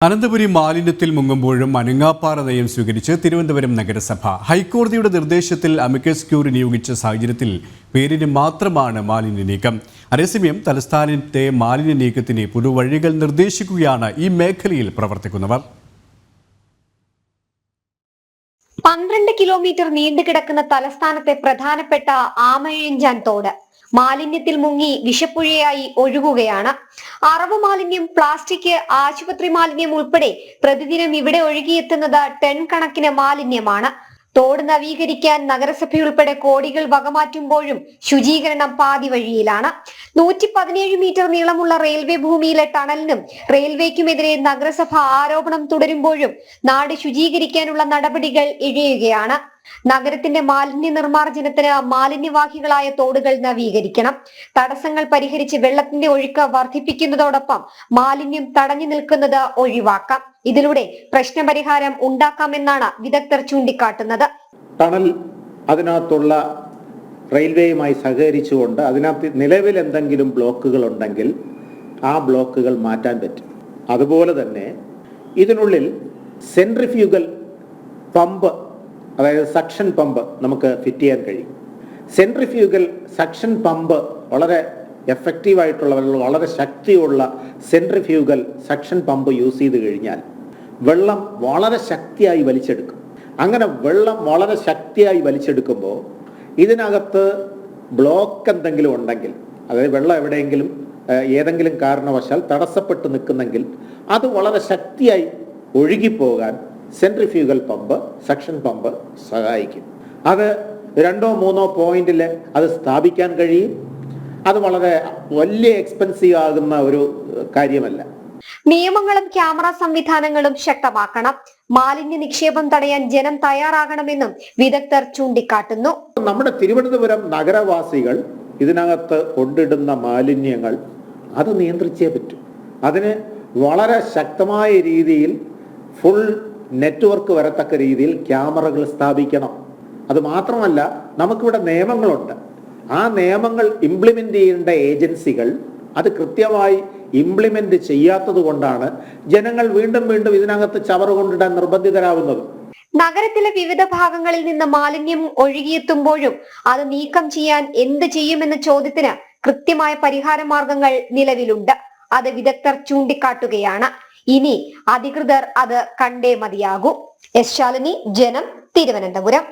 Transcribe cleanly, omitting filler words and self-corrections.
അനന്തപുരി മാലിന്യത്തിൽ മുങ്ങുമ്പോഴും അനങ്ങാപ്പാറ നയം സ്വീകരിച്ച് തിരുവനന്തപുരം നഗരസഭ. ഹൈക്കോടതിയുടെ നിർദ്ദേശത്തിൽ അമിക്കസ് ക്യൂറി നിയോഗിച്ച സാഹചര്യത്തിൽ പേരിന് മാത്രമാണ് മാലിന്യ നീക്കം. അതേസമയം തലസ്ഥാനത്തെ മാലിന്യ നീക്കത്തിന് പുതുവഴികൾ നിർദ്ദേശിക്കുകയാണ് ഈ മേഖലയിൽ പ്രവർത്തിക്കുന്നവർ. 12 കിലോമീറ്റർ നീണ്ടുകിടക്കുന്ന തലസ്ഥാനത്തെ പ്രധാനപ്പെട്ട ആമയിഴഞ്ചാൻ തോട് മാലിന്യത്തിൽ മുങ്ങി വിഷപ്പുഴയായി ഒഴുകുകയാണ്. അറവ് മാലിന്യം, പ്ലാസ്റ്റിക്, ആശുപത്രി മാലിന്യം ഉൾപ്പെടെ പ്രതിദിനം ഇവിടെ ഒഴുകിയെത്തുന്നത് ടൺ കണക്കിന് മാലിന്യമാണ്. തോട് നവീകരിക്കാൻ നഗരസഭയുൾപ്പെടെ കോടികൾ വകമാറ്റുമ്പോഴും ശുചീകരണം പാതി വഴിയിലാണ്. 117 മീറ്റർ നീളമുള്ള റെയിൽവേ ഭൂമിയിലെ ടണലിനും റെയിൽവേക്കുമെതിരെ നഗരസഭ ആരോപണം തുടരുമ്പോഴും നാട് ശുചീകരിക്കാനുള്ള നടപടികൾ ഇഴയുകയാണ്. നഗരത്തിന്റെ മാലിന്യ നിർമ്മാർജ്ജനത്തിന് മാലിന്യവാഹികളായ തോടുകൾ നവീകരിക്കണം. തടസ്സങ്ങൾ പരിഹരിച്ച് വെള്ളത്തിന്റെ ഒഴുക്ക് വർദ്ധിപ്പിക്കുന്നതോടൊപ്പം മാലിന്യം തടഞ്ഞു നിൽക്കുന്നത് ഒഴിവാക്കാം. ഇതിലൂടെ പ്രശ്നപരിഹാരം ഉണ്ടാക്കാമെന്നാണ് വിദഗ്ധർ ചൂണ്ടിക്കാട്ടുന്നത്. ടണൽ അതിനകത്തുള്ള റെയിൽവേയുമായി സഹകരിച്ചുകൊണ്ട് അതിനകത്ത് നിലവിൽ എന്തെങ്കിലും ബ്ലോക്കുകൾ ഉണ്ടെങ്കിൽ ആ ബ്ലോക്കുകൾ മാറ്റാൻ പറ്റും. അതുപോലെ തന്നെ ഇതിനുള്ളിൽ സെൻട്രിഫ്യൂഗൽ പമ്പ്, അതായത് സക്ഷൻ പമ്പ് നമുക്ക് ഫിറ്റ് ചെയ്യാൻ കഴിയും. സെൻട്രിഫ്യൂഗൽ സക്ഷൻ പമ്പ് വളരെ എഫക്റ്റീവായിട്ടുള്ള, വളരെ ശക്തിയുള്ള സെൻട്രിഫ്യൂഗൽ സക്ഷൻ പമ്പ് യൂസ് ചെയ്ത് കഴിഞ്ഞാൽ വെള്ളം വളരെ ശക്തിയായി വലിച്ചെടുക്കും. അങ്ങനെ വെള്ളം വളരെ ശക്തിയായി വലിച്ചെടുക്കുമ്പോൾ ഇതിനകത്ത് ബ്ലോക്ക് എന്തെങ്കിലും ഉണ്ടെങ്കിൽ, അതായത് വെള്ളം എവിടെയെങ്കിലും ഏതെങ്കിലും കാരണവശാൽ തടസ്സപ്പെട്ട് നിൽക്കുന്നെങ്കിൽ അത് വളരെ ശക്തിയായി ഒഴുകിപ്പോകാൻ സെൻട്രിഫ്യൂഗൽ പമ്പ്, സക്ഷൻ പമ്പ് സഹായിക്കും. അത് 2-3 പോയിന്റിൽ അത് സ്ഥാപിക്കാൻ കഴിയും. അത് വളരെ വലിയ എക്സ്പെൻസീവ് ആകുന്ന ഒരു കാര്യമല്ല. നിയമങ്ങളും ക്യാമറ സംവിധാനങ്ങളും ശക്തമാക്കണം. മാലിന്യ നിക്ഷേപം തടയാൻ ജനം തയ്യാറാകണമെന്നും വിദഗ്ധർ ചൂണ്ടിക്കാട്ടുന്നു. നമ്മുടെ തിരുവനന്തപുരം നഗരവാസികൾ ഇതിനകത്ത് കൊണ്ടിടുന്ന മാലിന്യങ്ങൾ അത് നിയന്ത്രിച്ചേ പറ്റൂ. അതിന് വളരെ ശക്തമായ രീതിയിൽ ഫുൾ നെറ്റ്വർക്ക് വരത്തക്ക രീതിയിൽ ക്യാമറകൾ സ്ഥാപിക്കണം. അത് മാത്രമല്ല, നമുക്കിവിടെ നിയമങ്ങളുണ്ട്. ആ നിയമങ്ങൾ ഇംപ്ലിമെന്റ് ചെയ്യേണ്ട ഏജൻസികൾ അത് കൃത്യമായി ഇംപ്ലിമെന്റ് ചെയ്യാത്തത് കൊണ്ടാണ് ജനങ്ങൾ വീണ്ടും വീണ്ടും ഇതിനകത്ത് ചവറ് കൊണ്ടിടാൻ നിർബന്ധിതരാകുന്നത്. നഗരത്തിലെ വിവിധ ഭാഗങ്ങളിൽ നിന്ന് മാലിന്യം ഒഴുകിയെത്തുമ്പോഴും അത് നീക്കം ചെയ്യാൻ എന്ത് ചെയ്യുമെന്ന ചോദ്യത്തിന് കൃത്യമായ പരിഹാര മാർഗങ്ങൾ നിലവിലുണ്ട്. അത് വിദഗ്ധർ ചൂണ്ടിക്കാട്ടുകയാണ്. ഇനി അധികൃതർ അത് കണ്ടേ മതിയാകൂ. എസ് ശാലിനി, ജനം, തിരുവനന്തപുരം.